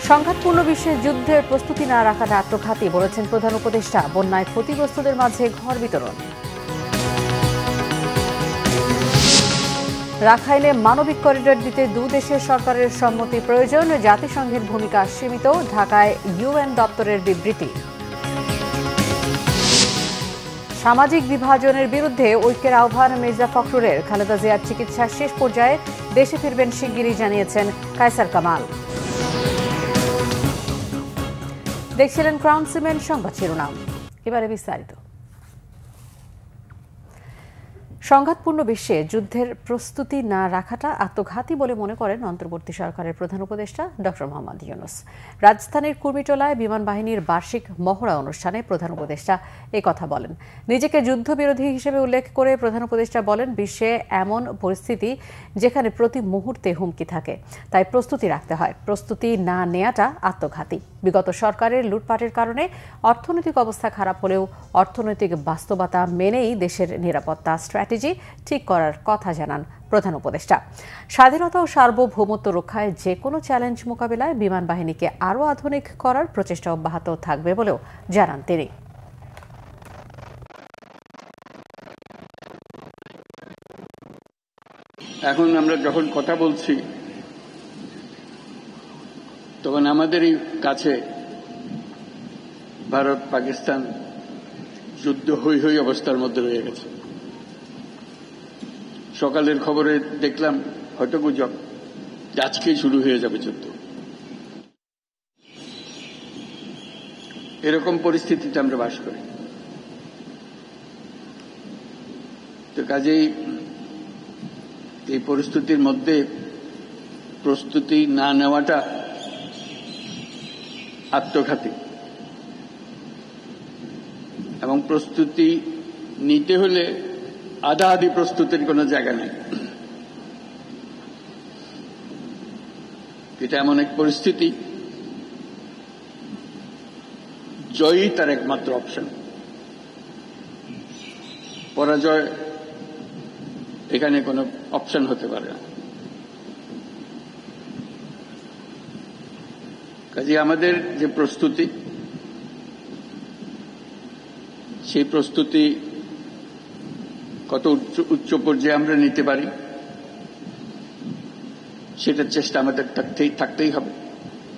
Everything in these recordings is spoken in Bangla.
সংঘাতপূর্ণ বিশ্বে যুদ্ধের প্রস্তুতি না রাখাটা আত্মঘাতী বলেছেন প্রধান উপদেষ্টা। বন্যায় ক্ষতিগ্রস্তদের মাঝে ঘর বিতরণ। রাখাইনে মানবিক করিডর দিতে দুদেশের সরকারের সম্মতি প্রয়োজন, জাতিসংঘের ভূমিকা সীমিত, ঢাকায় ইউএন দপ্তরের বিবৃতি। সামাজিক বিভাজনের বিরুদ্ধে ঐক্যের আহ্বান মির্জা ফখরুলের। খালেদা জিয়ার চিকিৎসার শেষ পর্যায়ে দেশে ফিরবেন শিগগিরই, জানিয়েছেন কায়সার কামাল। দেখছিলেন ক্রাউন সিমেন্ট সংবাদ শিরোনাম, এবারে বিস্তারিত। সংঘাতপূর্ণ বিশ্বে যুদ্ধের প্রস্তুতি না রাখাটা আত্মঘাতী বলে মনে করেন অন্তর্বর্তী সরকারের প্রধান উপদেষ্টা ডক্টর মোহাম্মদ ইউনূস। রাজধানীর কুর্মিটোলায় বিমান বাহিনীর বার্ষিক মহড়া অনুষ্ঠানে প্রধান উপদেষ্টা কথা বলেন। নিজেকে যুদ্ধবিরোধী হিসেবে উল্লেখ করে প্রধান উপদেষ্টা বলেন, বিশ্বে এমন পরিস্থিতি যেখানে প্রতি মুহূর্তে হুমকি থাকে, তাই প্রস্তুতি রাখতে হয়। প্রস্তুতি না নেওয়াটা আত্মঘাতী। বিগত সরকারের লুটপাটের কারণে অর্থনৈতিক অবস্থা খারাপ হলেও অর্থনৈতিক বাস্তবতা মেনেই দেশের নিরাপত্তা স্ট্র্যাটেজি ঠিক করার কথা জানান প্রধান উপদেষ্টা। স্বাধীনতা ও সার্বভৌমত্ব রক্ষায় যে কোনো চ্যালেঞ্জ মোকাবিলায় বিমান বাহিনীকে আরও আধুনিক করার প্রচেষ্টা অব্যাহত থাকবে বলেও জানান তিনি। এখন আমরা যখন কথা বলছি তখন আমাদেরই কাছে ভারত পাকিস্তান যুদ্ধ হই হই অবস্থার মধ্যে রয়ে গেছে। সকালের খবরে দেখলাম হয়তো গুজব আজকেই শুরু হয়ে যাবে যুদ্ধ। এরকম পরিস্থিতিতে আমরা বাস করি। তো কাজেই এই পরিস্থিতির মধ্যে প্রস্তুতি না নেওয়াটা আত্মঘাতী, এবং প্রস্তুতি নিতে হলে আধা আধি প্রস্তুতির কোনো জায়গা নেই। এটা এমন এক পরিস্থিতি, জয়ই তার একমাত্র অপশন। পরাজয় এখানে কোনো অপশন হতে পারে না। কাজে আমাদের যে প্রস্তুতি, সেই প্রস্তুতি কত উচ্চ পর্যায়ে আমরা নিতে পারি সেটার চেষ্টা আমাদের থাকতেই হবে।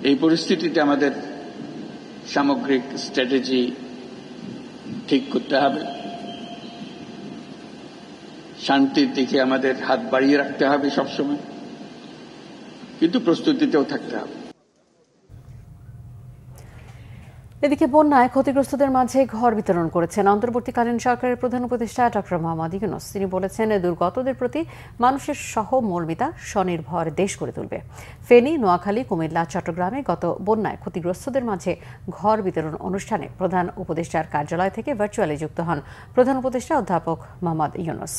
এই পরিস্থিতিতে আমাদের সামগ্রিক স্ট্র্যাটেজি ঠিক করতে হবে। শান্তির দিকে আমাদের হাত বাড়িয়ে রাখতে হবে সবসময়, কিন্তু প্রস্তুতিতেও থাকতে হবে। এদিকে বন্যায় ক্ষতিগ্রস্তদের মাঝে ঘর বিতরণ করেছেন অন্তর্বর্তীকালীন সরকারের প্রধান উপদেষ্টা ডক্টর মোহাম্মদ ইউনূস। তিনি বলেছেন, দুর্গতদের প্রতি মানুষের সহমর্মিতা স্বনির্ভর দেশ গড়ে তুলবে। ফেনী, নোয়াখালী, কুমিল্লা, চট্টগ্রামে গত বন্যায় ক্ষতিগ্রস্তদের মাঝে ঘর বিতরণ অনুষ্ঠানে প্রধান উপদেষ্টার কার্যালয় থেকে ভার্চুয়ালি যুক্ত হন প্রধান উপদেষ্টা অধ্যাপক মোহাম্মদ ইউনূস।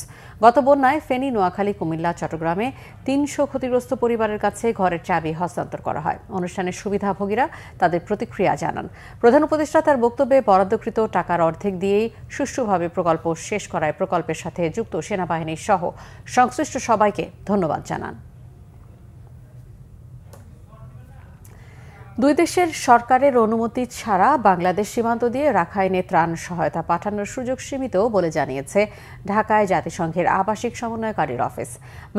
গত বন্যায় ফেনী, নোয়াখালী, কুমিল্লা, চট্টগ্রামে 300 ক্ষতিগ্রস্ত পরিবারের কাছে ঘরের চাবি হস্তান্তর করা হয়। অনুষ্ঠানের সুবিধাভোগীরা তাদের প্রতিক্রিয়া জানান। প্রধান উপদেষ্টা তার বক্তব্যে বরাদ্দকৃত টাকার অর্ধেক দিয়েই সুষ্ঠুভাবে প্রকল্প শেষ করায় প্রকল্পের সাথে যুক্ত সেনাবাহিনী সহ সংশ্লিষ্ট সবাইকে ধন্যবাদ জানান। দুই দেশের সরকারের অনুমতি ছাড়া বাংলাদেশ সীমান্ত দিয়ে রাখাইনে ত্রাণ সহায়তা পাঠানোর সুযোগ সীমিত বলে জানিয়েছে ঢাকায় জাতিসংঘের আবাসিক সমন্বয়কারীর অফিস।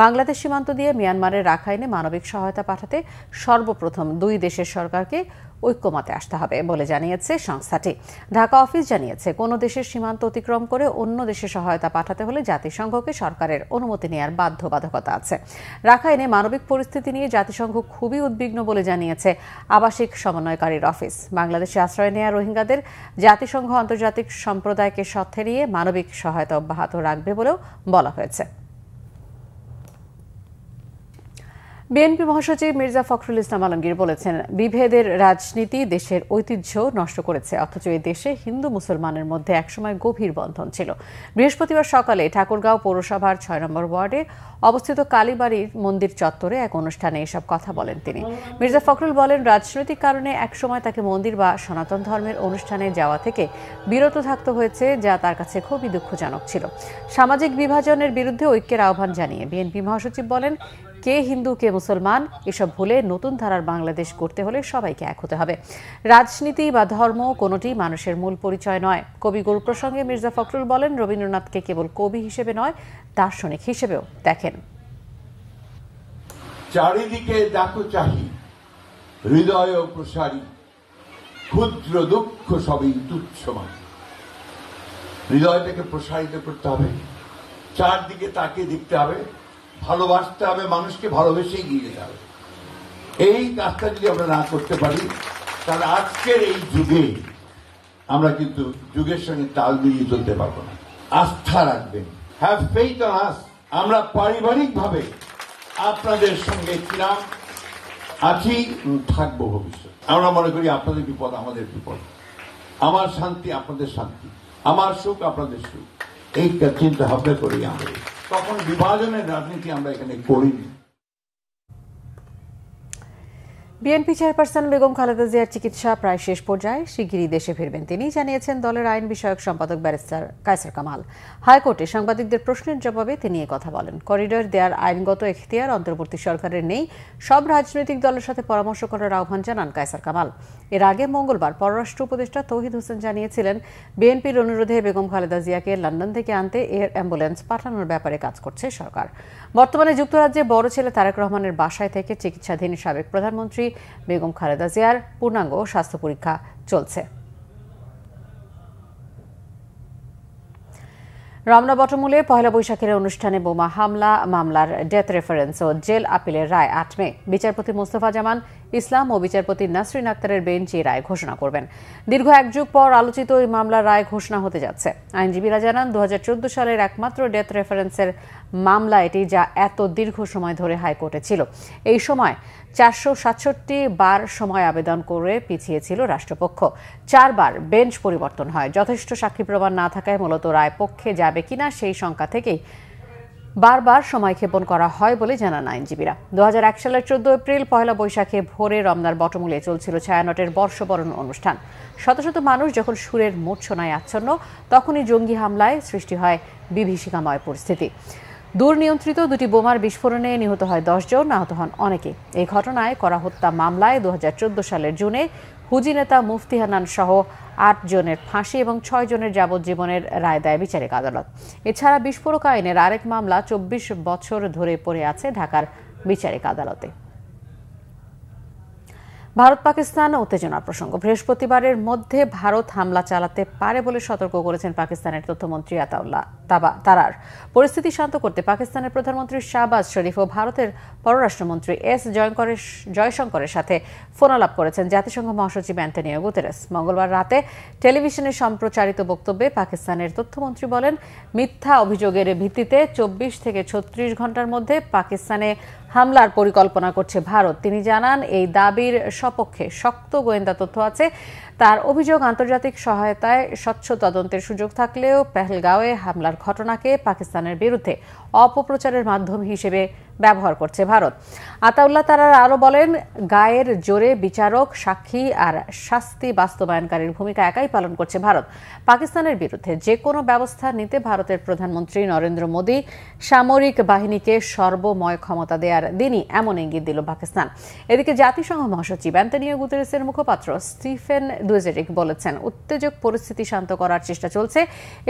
বাংলাদেশ সীমান্ত দিয়ে মিয়ানমারের রাখাইনে মানবিক সহায়তা পাঠাতে সর্বপ্রথম দুই দেশের সরকারকে ঐক্যমতে আসতে হবে বলে জানিয়েছে সংস্থাটি। ঢাকা অফিস জানিয়েছে, কোনো দেশের সীমান্ত অতিক্রম করে অন্য দেশে সহায়তা পাঠাতে হলে জাতিসংঘকে সরকারের অনুমতি নেওয়ার বাধ্যবাধকতা আছে। রাখাইনে মানবিক পরিস্থিতি নিয়ে জাতিসংঘ খুবই উদ্বিগ্ন বলে জানিয়েছে আবাসিক সমন্বয়কারীর অফিস। বাংলাদেশে আশ্রয় নেওয়া রোহিঙ্গাদের জাতিসংঘ আন্তর্জাতিক সম্প্রদায়কে সাথে নিয়ে মানবিক সহায়তা অব্যাহত রাখবে বলেও বলা হয়েছে। বিএনপি মহাসচিব মির্জা ফখরুল ইসলাম আলমগীর বলেছেন, বিভেদের রাজনীতি দেশের ঐতিহ্য নষ্ট করেছে, অথচ এই দেশে হিন্দু মুসলমানের মধ্যে একসময় গভীর বন্ধন ছিল। বৃহস্পতিবার সকালে ঠাকুরগাঁও পৌরসভার 6 নম্বর ওয়ার্ডে অবস্থিত কালীবাড়ির মন্দির চত্বরে এক অনুষ্ঠানে এসব কথা বলেন তিনি। মির্জা ফখরুল বলেন, রাজনৈতিক কারণে একসময় তাকে মন্দির বা সনাতন ধর্মের অনুষ্ঠানে যাওয়া থেকে বিরত থাকতে হয়েছে, যা তার কাছে খুবই দুঃখজনক ছিল। সামাজিক বিভাজনের বিরুদ্ধে ঐক্যের আহ্বান জানিয়ে বিএনপি মহাসচিব বলেন, কে হিন্দু কে মুসলমান এসব ভুলে নতুন ধারার বাংলাদেশ গড়তে হলে সবাইকে এক হতে হবে। রাজনীতি বা ধর্ম কোনোটি মানুষের মূল পরিচয় নয়। কবিগুরু প্রসঙ্গে মির্জা ফখরুল বলেন, রবীন্দ্রনাথকে কেবল কবি হিসেবে নয়, দার্শনিক হিসেবেও দেখেন। চারিদিকে দেখো চাহি, হৃদয় প্রসারী, ক্ষুদ্র দুঃখ সবই তুচ্ছ মাত্র। হৃদয়টাকে প্রসারিত করতে হবে, চারদিকে তাকিয়ে দেখতে হবে, ভালোবাসতে হবে, মানুষকে ভালোবেসেই গিয়ে যেতে হবে। এই কাজটা যদি আমরা না করতে পারি, তাহলে আজকের এই যুগে আমরা কিন্তু যুগের সঙ্গে তাল মিলিয়ে চলতে পারবো না। আস্থা রাখবেন, হ্যাভ ফেইথ অন আস। আমরা পারিবারিক ভাবে আপনাদের সঙ্গে ছিলাম, আছি, থাকবো ভবিষ্যৎ। আমরা মনে করি আপনাদের বিপদ আমাদের বিপদ, আমার শান্তি আপনাদের শান্তি, আমার সুখ আপনাদের সুখ। এই চিন্তা ভাবনা করি আমরা। তখন বিভাজনের রাজনীতি আমরা এখানে করিনি। বিএনপি চেয়ারপারসন বেগম খালেদা জিয়ার চিকিৎসা প্রায় শেষ পর্যায়ে, শিগগিরই দেশে ফিরবেন তিনি, জানিয়েছেন দলের আইন বিষয়ক সম্পাদক ব্যারিস্টার কায়সার কামাল। হাইকোর্টে সাংবাদিকদের প্রশ্নের জবাবে তিনি কথা বলেন। করিডর দেওয়ার আইনগত এখতিয়ার অন্তর্বর্তী সরকারের নেই, সব রাজনৈতিক দলের সাথে পরামর্শ করার আহ্বান জানান কায়সার কামাল। এর আগে মঙ্গলবার পররাষ্ট্র উপদেষ্টা তৌহিদ হোসেন জানিয়েছিলেন, বিএনপির অনুরোধে বেগম খালেদা জিয়াকে লন্ডন থেকে আনতে এয়ার অ্যাম্বুলেন্স পাঠানোর ব্যাপারে কাজ করছে সরকার। বর্তমানে যুক্তরাজ্যে বড় ছেলে তারেক রহমানের বাসায় থেকে চিকিৎসাধীন সাবেক প্রধানমন্ত্রী বেগম খালেদা জিয়ার পূর্ণাঙ্গ স্বাস্থ্য পরীক্ষা চলছে। রমনা বটমূলে পহেলা বৈশাখের অনুষ্ঠানে বোমা হামলা মামলার ডেথ রেফারেন্স ও জেল আপিলের রায় 8 মে। বিচারপতি মোস্তফা জামান ইসলাম ও বিচারপতি নাসরিন আক্তারের বেঞ্চ এই রায় ঘোষণা করবেন। দীর্ঘ এক যুগ পর আলোচিত এই মামলার রায় ঘোষণা হতে যাচ্ছে। আইনজীবীরা জানান, 2014 সালের একমাত্র ডেথ রেফারেন্সের মামলা এটি, যা এত দীর্ঘ সময় ধরে হাইকোর্টে ছিল। এই সময় 467 বার সময় আবেদন করে পিছিয়েছিল রাষ্ট্রপক্ষ। 4 বার বেঞ্চ পরিবর্তন হয়। যথেষ্ট সাক্ষী প্রমাণ না থাকায় মূলত রায় পক্ষে যাবে কিনা সেই শঙ্কা থেকেই বারবার সময়ক্ষেপণ করা হয় বলে জানান আইনজীবীরা। 2001 সালের 14 এপ্রিল পহেলা বৈশাখে ভোরে রমনার বটমূলে চলছিল ছায়ানটের বর্ষবরণ অনুষ্ঠান। শত শত মানুষ যখন সুরের মূর্ছনায় আচ্ছন্ন, তখনই জঙ্গি হামলায় সৃষ্টি হয় বিভীষিকাময় পরিস্থিতি। দুর্নিয়ন্ত্রিত দুটি বোমার বিস্ফোরণে নিহত হয় 10 জন, আহত হন অনেকে। এই ঘটনায় করা হত্যা মামলায় 2014 সালের জুনে হুজি নেতা মুফতি হান্নান সহ 8 জনের ফাঁসি এবং 6 জনের যাবজ্জীবনের রায় দেয় বিচারিক আদালত। এছাড়া বিস্ফোরক আইনের আরেক মামলা 24 বছর ধরে পড়ে আছে ঢাকার বিচারিক আদালতে। ভারত পাকিস্তান উত্তেজনার প্রসঙ্গ। বৃহস্পতিবারের মধ্যে ভারত হামলা চালাতে পারে বলে সতর্ক করেছেন পাকিস্তানের তথ্যমন্ত্রী আতাউল্লাহ তারার। পরিস্থিতি শান্ত করতে পাকিস্তানের প্রধানমন্ত্রী শাহবাজ শরীফ ও ভারতের পররাষ্ট্রমন্ত্রী এস জয়শঙ্করের সাথে ফোনালাপ করেছেন জাতিসংঘ মহাসচিব অ্যান্টনিও গুতেরেস। মঙ্গলবার রাতে টেলিভিশনে সম্প্রচারিত বক্তব্যে পাকিস্তানের তথ্যমন্ত্রী বলেন, মিথ্যা অভিযোগের ভিত্তিতে 24 থেকে 36 ঘন্টার মধ্যে পাকিস্তানে হামলার পরিকল্পনা করছে ভারত। তিনি জানান, এই দাবির সপক্ষে শক্ত গোয়েন্দা তথ্য আছে। তার অভিযোগ, আন্তর্জাতিক সহায়তায় স্বচ্ছ তদন্তের সুযোগ থাকলেও পেহেলগাঁওয়ে হামলার ঘটনাকে পাকিস্তানের বিরুদ্ধে অপপ্রচারের মাধ্যম হিসেবে ব্যবহার করছে ভারত। আতাউল্লাহ তারার আরও বলেন, গায়ের জোরে বিচারক, সাক্ষী আর শাস্তি বাস্তবায়নকারীর ভূমিকা একাই পালন করছে ভারত। পাকিস্তানের বিরুদ্ধে যে কোনো ব্যবস্থা নিতে ভারতের প্রধানমন্ত্রী নরেন্দ্র মোদী সামরিক বাহিনীকে সর্বময় ক্ষমতা দেওয়ার দিনই এমন ইঙ্গিত দিল পাকিস্তান। এদিকে জাতিসংঘ মহাসচিব অ্যান্টনিও গুতেরেসের মুখপাত্র স্টিফেন দুজারিক বলেছেন, উত্তেজক পরিস্থিতি শান্ত করার চেষ্টা চলছে।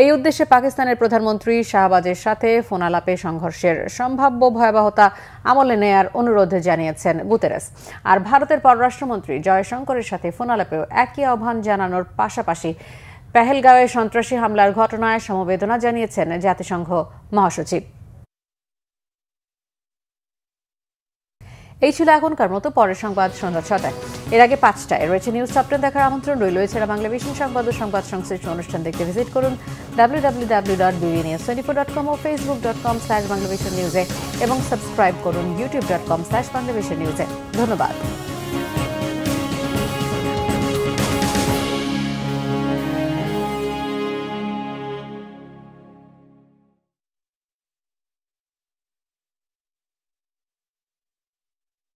এই উদ্দেশ্যে পাকিস্তানের প্রধানমন্ত্রী শাহবাজের সাথে ফোনালাপে সংঘর্ষের সম্ভাব্য ভয়াবহতা আমলে নেয়ার অনুরোধ জানিয়েছেন গুতেরেস। আর ভারতের পররাষ্ট্রমন্ত্রী জয়শঙ্করের সাথে ফোনালাপেও একই আহ্বান জানানোর পাশাপাশি পেহেলগাঁওয়ে সন্ত্রাসী হামলার ঘটনায় সমবেদনা জানিয়েছেন জাতিসংঘ মহাসচিব। এই ছিল এখনকার মতো। পরের সংবাদ সন্ধ্যা 6টায়। এর আগে 5টায় রয়েছে নিউজ টপ 10 দেখার আমন্ত্রণ রইল। এছাড়া বাংলাদেশের সংবাদ ও সংবাদ সংশ্লিষ্ট অনুষ্ঠান দেখতে ভিজিট করুন www.bbnews24.com ও facebook.com/bangladeshi news এবং সাবস্ক্রাইব করুন youtube.com/bangladeshi news। ধন্যবাদ।